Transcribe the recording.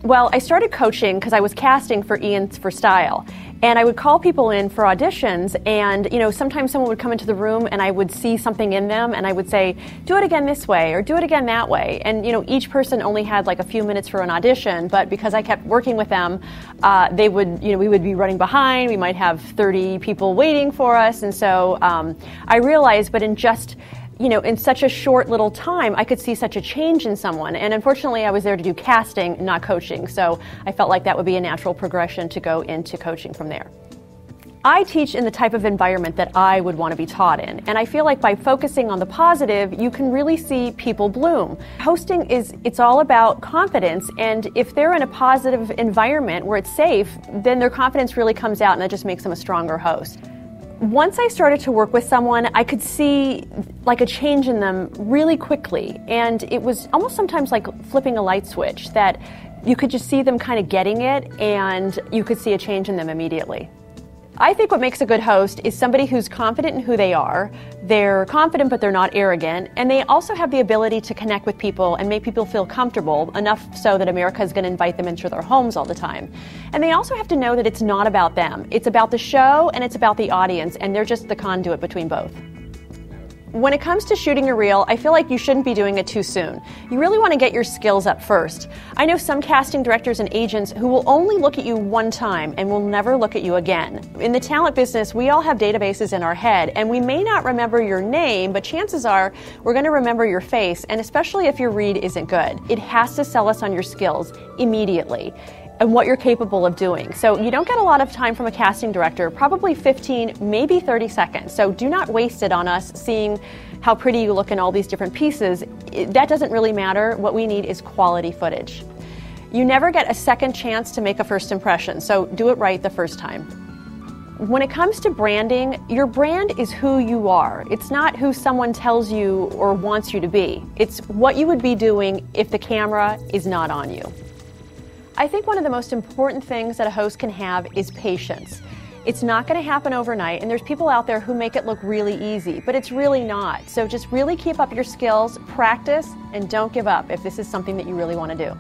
Well, I started coaching because I was casting for Ian's for Style. And I would call people in for auditions, and sometimes someone would come into the room and I would see something in them and I would say, do it again this way or do it again that way. And each person only had like a few minutes for an audition, but because I kept working with them, we would be running behind. We might have 30 people waiting for us. And so I realized, but in such a short little time, I could see such a change in someone. And unfortunately, I was there to do casting, not coaching. So I felt like that would be a natural progression to go into coaching from there. I teach in the type of environment that I would want to be taught in. And I feel like by focusing on the positive, you can really see people bloom. Hosting it's all about confidence. And if they're in a positive environment where it's safe, then their confidence really comes out and that just makes them a stronger host. Once I started to work with someone, I could see like a change in them really quickly. And it was almost sometimes like flipping a light switch, that you could just see them kind of getting it and you could see a change in them immediately. I think what makes a good host is somebody who's confident in who they are. They're confident, but they're not arrogant. And they also have the ability to connect with people and make people feel comfortable enough so that America is going to invite them into their homes all the time. And they also have to know that it's not about them. It's about the show and it's about the audience, and they're just the conduit between both. When it comes to shooting a reel, I feel like you shouldn't be doing it too soon. You really want to get your skills up first. I know some casting directors and agents who will only look at you one time and will never look at you again. In the talent business, we all have databases in our head, and we may not remember your name, but chances are we're going to remember your face, and especially if your read isn't good. It has to sell us on your skills immediately and what you're capable of doing. So you don't get a lot of time from a casting director, probably 15, maybe 30 seconds. So do not waste it on us seeing how pretty you look in all these different pieces. That doesn't really matter. What we need is quality footage. You never get a second chance to make a first impression, so do it right the first time. When it comes to branding, your brand is who you are. It's not who someone tells you or wants you to be. It's what you would be doing if the camera is not on you. I think one of the most important things that a host can have is patience. It's not going to happen overnight, and there's people out there who make it look really easy, but it's really not. So just really keep up your skills, practice, and don't give up if this is something that you really want to do.